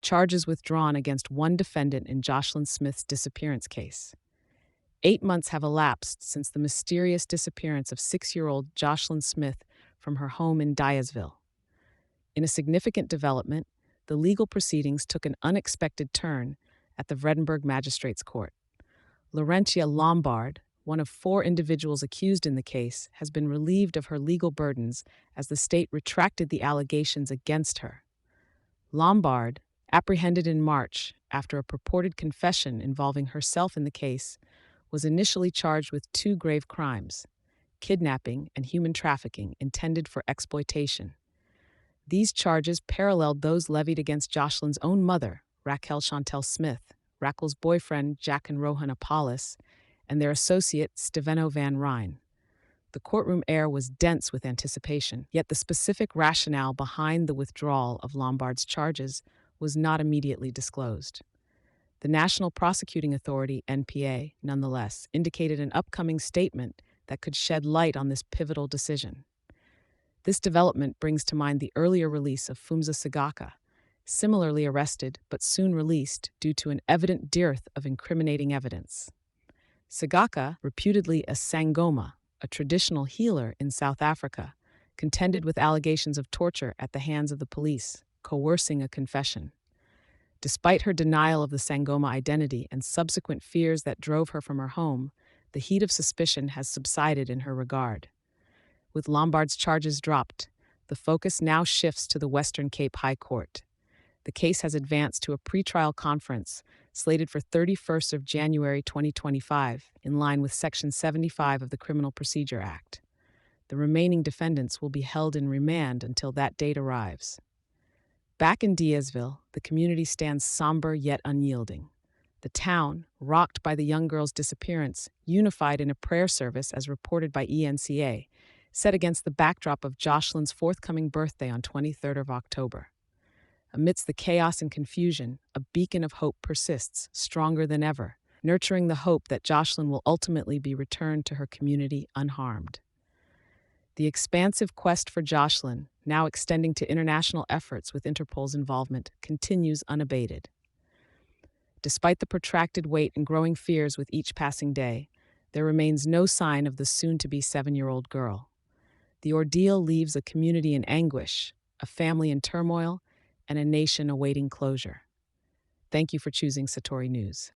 Charges withdrawn against one defendant in Joshlin Smith's disappearance case. 8 months have elapsed since the mysterious disappearance of 6-year-old Joshlin Smith from her home in Diazville. In a significant development, the legal proceedings took an unexpected turn at the Vredenburg Magistrates Court. Lourentia Lombaard, one of 4 individuals accused in the case, has been relieved of her legal burdens as the state retracted the allegations against her. Lombaard, apprehended in March after a purported confession involving herself in the case, was initially charged with 2 grave crimes: kidnapping and human trafficking intended for exploitation. These charges paralleled those levied against Joshlin's own mother, Raquel Chantel Smith, Raquel's boyfriend, Jack and Rohan Apollos, and their associate, Steveno Van Ryn. The courtroom air was dense with anticipation, yet the specific rationale behind the withdrawal of Lombaard's charges was not immediately disclosed. The National Prosecuting Authority, NPA, nonetheless, indicated an upcoming statement that could shed light on this pivotal decision. This development brings to mind the earlier release of Phumza Sagaka, similarly arrested but soon released due to an evident dearth of incriminating evidence. Sagaka, reputedly a Sangoma, a traditional healer in South Africa, contended with allegations of torture at the hands of the police, coercing a confession. Despite her denial of the Sangoma identity and subsequent fears that drove her from her home, the heat of suspicion has subsided in her regard. With Lombaard's charges dropped, the focus now shifts to the Western Cape High Court. The case has advanced to a pretrial conference slated for 31st of January 2025, in line with Section 75 of the Criminal Procedure Act. The remaining defendants will be held in remand until that date arrives. Back in Diazville, the community stands somber yet unyielding. The town, rocked by the young girl's disappearance, unified in a prayer service as reported by ENCA, set against the backdrop of Joshlin's forthcoming birthday on 23rd of October. Amidst the chaos and confusion, a beacon of hope persists, stronger than ever, nurturing the hope that Joshlin will ultimately be returned to her community unharmed. The expansive quest for Joshlin, now extending to international efforts with Interpol's involvement, continues unabated. Despite the protracted wait and growing fears with each passing day, there remains no sign of the soon-to-be 7-year-old girl. The ordeal leaves a community in anguish, a family in turmoil, and a nation awaiting closure. Thank you for choosing Satori News.